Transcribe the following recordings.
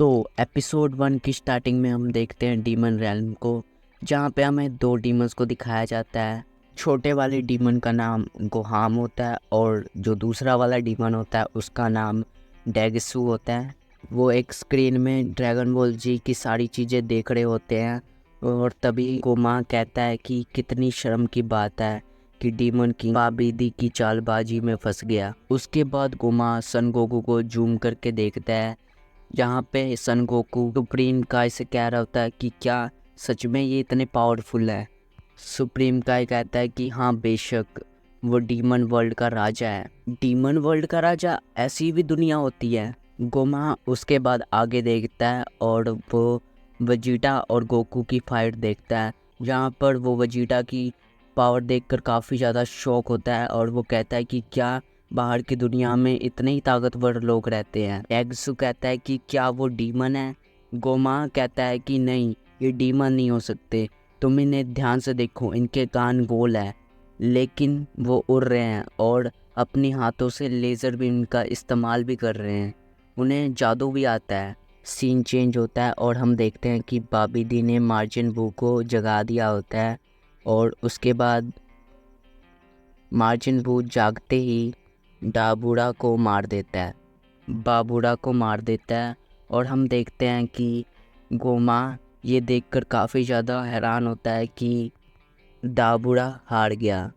तो एपिसोड 1 की स्टार्टिंग में हम देखते हैं डीमन रैल्म को, जहाँ पे हमें दो डीमंस को दिखाया जाता है। छोटे वाले डीमन का नाम गोहाम होता है और जो दूसरा वाला डीमन होता है उसका नाम डेगसू होता है। वो एक स्क्रीन में ड्रैगन बॉल जी की सारी चीज़ें देख रहे होते हैं और तभी गोमा कहता है कि कितनी शर्म की बात है कि डीमन किंग बाबीदी की चालबाजी में फंस गया। उसके बाद गोमा सन गोकू को जूम करके देखता है, जहाँ पे सन गोकू सुप्रीम काय से कह रहा होता है कि क्या सच में ये इतने पावरफुल है। सुप्रीम काय कहता है कि हाँ बेशक, वो डीमन वर्ल्ड का राजा है। डीमन वर्ल्ड का राजा, ऐसी भी दुनिया होती है। गोमा उसके बाद आगे देखता है और वो वजीटा और गोकू की फाइट देखता है, जहाँ पर वो वजीटा की पावर देखकर काफ़ी ज़्यादा शॉक होता है और वो कहता है कि क्या बाहर की दुनिया में इतने ही ताकतवर लोग रहते हैं। एग्सू कहता है कि क्या वो डीमन है। गोमा कहता है कि नहीं, ये डीमन नहीं हो सकते, तुम इन्हें ध्यान से देखो, इनके कान गोल है लेकिन वो उड़ रहे हैं और अपनी हाथों से लेज़र बीम का इस्तेमाल भी कर रहे हैं, उन्हें जादू भी आता है। सीन चेंज होता है और हम देखते हैं कि बाबीदी ने मार्जिन बू को जगा दिया होता है और उसके बाद मार्जिन बू जागते ही बाबूड़ा को मार देता है और हम देखते हैं कि गोमा ये देखकर काफ़ी ज़्यादा हैरान होता है कि दाबूड़ा हार गया।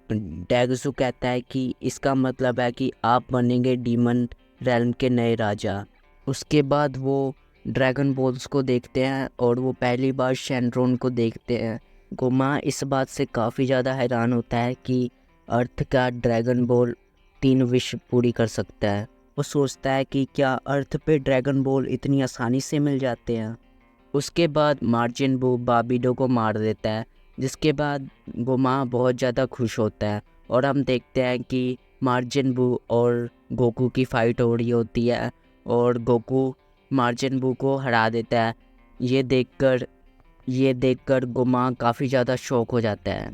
डेगसू कहता है कि इसका मतलब है कि आप बनेंगे डीमन रेल्म के नए राजा। उसके बाद वो ड्रैगन बॉल्स को देखते हैं और वो पहली बार शेनरॉन को देखते हैं। गोमा इस बात से काफ़ी ज़्यादा हैरान होता है कि अर्थ का ड्रैगन बॉल 3 विश पूरी कर सकता है। वो सोचता है कि क्या अर्थ पे ड्रैगन बॉल इतनी आसानी से मिल जाते हैं। उसके बाद मार्जिन बू बाबिडो को मार देता है, जिसके बाद गोमा बहुत ज़्यादा खुश होता है और हम देखते हैं कि मार्जिन बू और गोकू की फ़ाइट हो रही होती है और गोकू मार्जिन बू को हरा देता है। ये देखकर गोमा काफ़ी ज़्यादा शॉक हो जाता है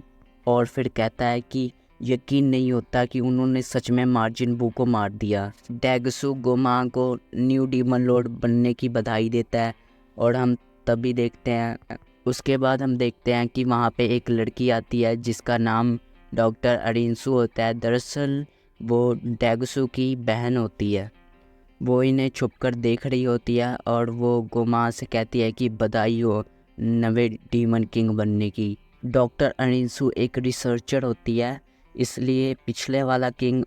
और फिर कहता है कि यकीन नहीं होता कि उन्होंने सच में मार्जिन बू को मार दिया। डेगसू गोमा को न्यू डीमन लॉर्ड बनने की बधाई देता है और हम तभी देखते हैं, उसके बाद हम देखते हैं कि वहाँ पे एक लड़की आती है जिसका नाम डॉक्टर अरिंसू होता है। दरअसल वो डेगसू की बहन होती है। वो इन्हें छुपकर देख रही होती है और वो गोमा से कहती है कि बधाई हो नवे डीमन किंग बनने की। डॉक्टर अरिंसू एक रिसर्चर होती है, इसलिए पिछले वाला किंग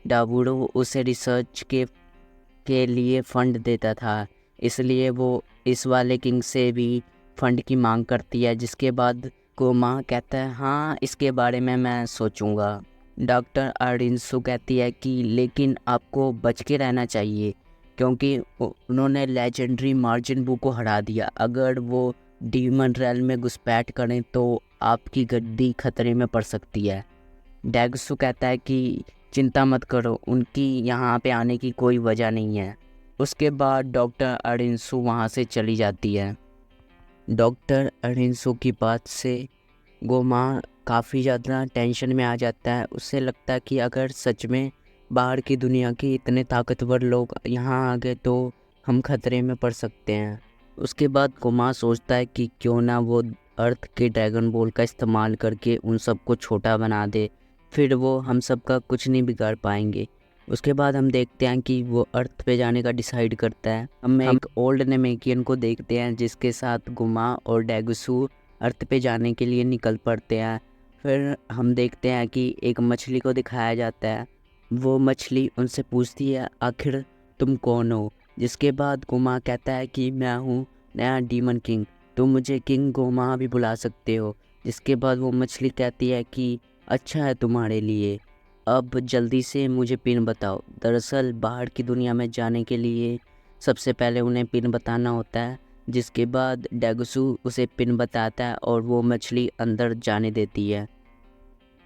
डाबूडो उसे रिसर्च के लिए फंड देता था, इसलिए वो इस वाले किंग से भी फंड की मांग करती है। जिसके बाद गोमा कहता है हाँ, इसके बारे में मैं सोचूंगा। डॉक्टर अरिंसू कहती है कि लेकिन आपको बच के रहना चाहिए क्योंकि उन्होंने लेजेंडरी मार्जिन बू को हरा दिया। अगर वो डीमन रेल में घुसपैठ करें तो आपकी गद्दी खतरे में पड़ सकती है। डेगसू कहता है कि चिंता मत करो, उनकी यहाँ पे आने की कोई वजह नहीं है। उसके बाद डॉक्टर अरिंसू वहाँ से चली जाती है। डॉक्टर अरिंसू की बात से गोमा काफ़ी ज़्यादा टेंशन में आ जाता है। उसे लगता है कि अगर सच में बाहर की दुनिया के इतने ताकतवर लोग यहाँ आ गए तो हम खतरे में पड़ सकते हैं। उसके बाद गोमा सोचता है कि क्यों ना वो अर्थ के ड्रैगन बॉल का इस्तेमाल करके उन सबको छोटा बना दे, फिर वो हम सब का कुछ नहीं बिगाड़ पाएंगे। उसके बाद हम देखते हैं कि वो अर्थ पे जाने का डिसाइड करता है। हम एक ओल्ड नेमेकियन को देखते हैं जिसके साथ गुमा और डेगसू अर्थ पे जाने के लिए निकल पड़ते हैं। फिर हम देखते हैं कि एक मछली को दिखाया जाता है। वो मछली उनसे पूछती है आखिर तुम कौन हो। जिसके बाद गोमा कहता है कि मैं हूँ नया डीमन किंग, तुम मुझे किंग गोमा भी बुला सकते हो। जिसके बाद वो मछली कहती है कि अच्छा है तुम्हारे लिए, अब जल्दी से मुझे पिन बताओ। दरअसल बाहर की दुनिया में जाने के लिए सबसे पहले उन्हें पिन बताना होता है। जिसके बाद डेगसू उसे पिन बताता है और वो मछली अंदर जाने देती है।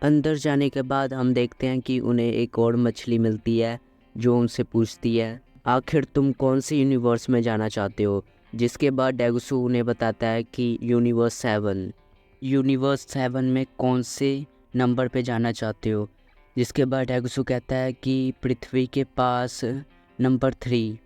अंदर जाने के बाद हम देखते हैं कि उन्हें एक और मछली मिलती है जो उनसे पूछती है आखिर तुम कौन से यूनिवर्स में जाना चाहते हो। जिसके बाद डेगसू उन्हें बताता है कि यूनिवर्स 7 में कौन से नंबर पे जाना चाहते हो। जिसके बाद डेगसू कहता है कि पृथ्वी के पास नंबर 3।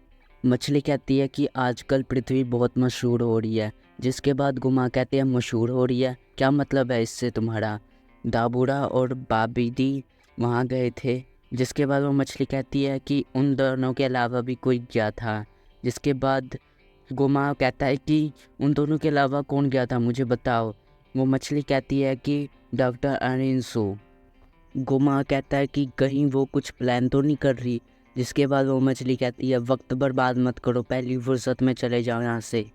मछली कहती है कि आजकल पृथ्वी बहुत मशहूर हो रही है। जिसके बाद गुमा कहते हैं मशहूर हो रही है, क्या मतलब है इससे तुम्हारा? दाबूड़ा और बाबीदी वहाँ गए थे। जिसके बाद वो मछली कहती है कि उन दोनों के अलावा भी कोई गया था। जिसके बाद गुमा कहता है कि उन दोनों के अलावा कौन गया था, मुझे बताओ। वो मछली कहती है कि डॉक्टर अरिंसो। गुमा कहता है कि कहीं वो कुछ प्लान तो नहीं कर रही। जिसके बाद वो मछली कहती है वक्त बर्बाद मत करो, पहली फुर्सत में चले जाओ यहाँ से।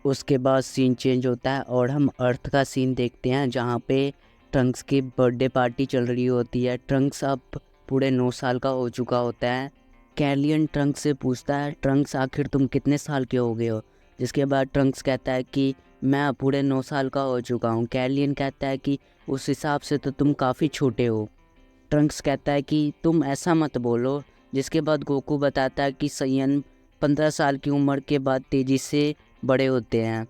उसके बाद सीन चेंज होता है और हम अर्थ का सीन देखते हैं, जहाँ पे ट्रंक्स की बर्थडे पार्टी चल रही होती है। ट्रंक्स अब पूरे 9 साल का हो चुका होता है। कैलियन ट्रंक्स से पूछता है, ट्रंक्स आखिर तुम कितने साल के हो गए हो? जिसके बाद ट्रंक्स कहता है कि मैं पूरे 9 साल का हो चुका हूँ। कैलियन कहता है कि उस हिसाब से तो तुम काफ़ी छोटे हो। ट्रंक्स कहता है कि तुम ऐसा मत बोलो। जिसके बाद गोकू बताता है कि सयन 15 साल की उम्र के बाद तेज़ी से बड़े होते हैं।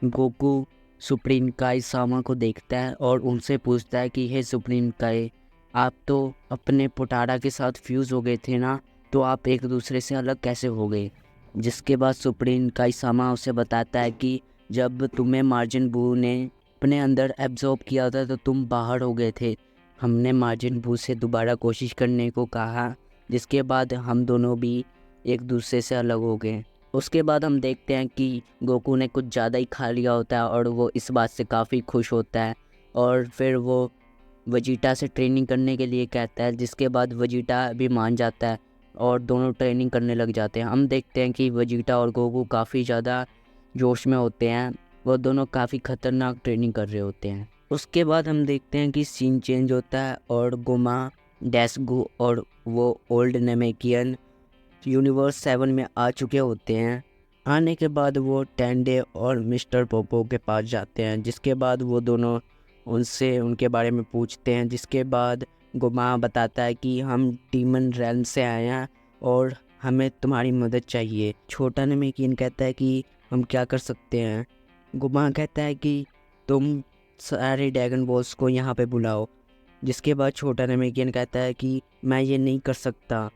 गोकू सुप्रीम काई सामा को देखता है और उनसे पूछता है कि हे सुप्रीम काई, आप तो अपने पोटारा के साथ फ्यूज़ हो गए थे ना, तो आप एक दूसरे से अलग कैसे हो गए? जिसके बाद सुप्रीम काई सामा उसे बताता है कि जब तुम्हें मार्जिन बू ने अपने अंदर एब्जॉर्ब किया था तो तुम बाहर हो गए थे। हमने मार्जिन बू से दोबारा कोशिश करने को कहा, जिसके बाद हम दोनों भी एक दूसरे से अलग हो गए। उसके बाद हम देखते हैं कि गोकू ने कुछ ज़्यादा ही खा लिया होता है और वो इस बात से काफ़ी खुश होता है और फिर वो वजीटा से ट्रेनिंग करने के लिए कहता है। जिसके बाद वजीटा भी मान जाता है और दोनों ट्रेनिंग करने लग जाते हैं। हम देखते हैं कि वजीटा और गोकू काफ़ी ज़्यादा जोश में होते हैं, वो दोनों काफ़ी ख़तरनाक ट्रेनिंग कर रहे होते हैं। उसके बाद हम देखते हैं कि सीन चेंज होता है और गुमा, डेस्गू और वो ओल्ड नेमेकियन यूनिवर्स 7 में आ चुके होते हैं। आने के बाद वो टेंडे और मिस्टर पोपो के पास जाते हैं। जिसके बाद वो दोनों उनसे उनके बारे में पूछते हैं। जिसके बाद गुमा बताता है कि हम डीमन रैल्म से आए हैं और हमें तुम्हारी मदद चाहिए। छोटा नेमेकियन कहता है कि हम क्या कर सकते हैं? गुमा कहता है कि तुम सारे ड्रैगन बॉल्स को यहाँ पे बुलाओ। जिसके बाद छोटा नेमेकियन कहता है कि मैं ये नहीं कर सकता।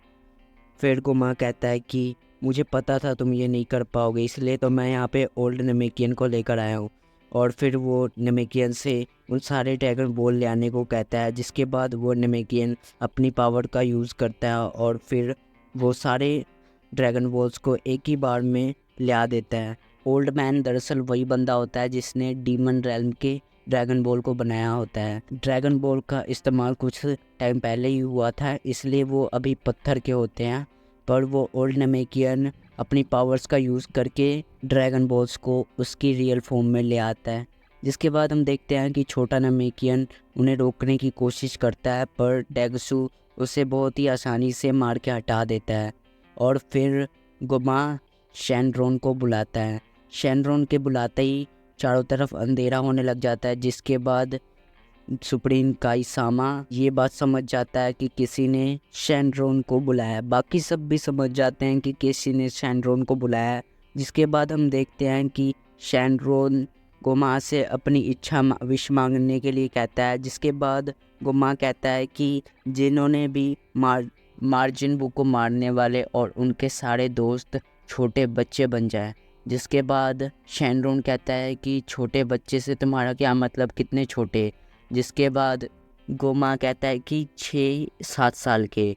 फिर गुमा कहता है कि मुझे पता था तुम ये नहीं कर पाओगे, इसलिए तो मैं यहाँ पे ओल्ड नेमेकियन को लेकर आया हूँ। और फिर वो नेमेकियन से उन सारे ड्रैगन बॉल ले आने को कहता है। जिसके बाद वो नेमेकियन अपनी पावर का यूज़ करता है और फिर वो सारे ड्रैगन बॉल्स को एक ही बार में ले देता है। ओल्ड मैन दरअसल वही बंदा होता है जिसने डीमन रैल्म के ड्रैगन बॉल को बनाया होता है। ड्रैगन बॉल का इस्तेमाल कुछ टाइम पहले ही हुआ था, इसलिए वो अभी पत्थर के होते हैं, पर वो ओल्ड नेमेकियन अपनी पावर्स का यूज़ करके ड्रैगन बॉल्स को उसकी रियल फॉर्म में ले आता है। जिसके बाद हम देखते हैं कि छोटा नेमेकियन उन्हें रोकने की कोशिश करता है, पर डेगसू उसे बहुत ही आसानी से मार के हटा देता है। और फिर गुमा शैनड्रोन को बुलाता है। शैनड्रोन के बुलाते ही चारों तरफ अंधेरा होने लग जाता है। जिसके बाद सुप्रीम काई सामा ये बात समझ जाता है कि किसी ने शैनड्रोन को बुलाया। बाकी सब भी समझ जाते हैं कि किसी ने शैनड्रोन को बुलाया। जिसके बाद हम देखते हैं कि शैनड्रोन गोमा से अपनी इच्छा विश मांगने के लिए कहता है। जिसके बाद गोमा कहता है कि जिन्होंने भी मार्जिन बू को मारने वाले और उनके सारे दोस्त छोटे बच्चे बन जाए। जिसके बाद शैनड्रोन कहता है कि छोटे बच्चे से तुम्हारा क्या मतलब, कितने छोटे? जिसके बाद गोमा कहता है कि 6-7 साल के।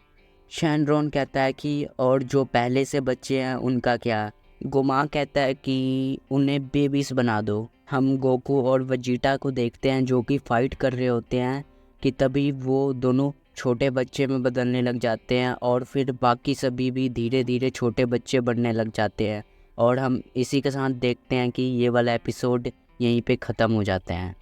शैनड्रोन कहता है कि और जो पहले से बच्चे हैं उनका क्या? गोमा कहता है कि उन्हें बेबीज बना दो। हम गोकू और वजीटा को देखते हैं जो कि फ़ाइट कर रहे होते हैं कि तभी वो दोनों छोटे बच्चे में बदलने लग जाते हैं और फिर बाकी सभी भी धीरे धीरे छोटे बच्चे बनने लग जाते हैं। और हम इसी के साथ देखते हैं कि ये वाला एपिसोड यहीं पे ख़त्म हो जाता है।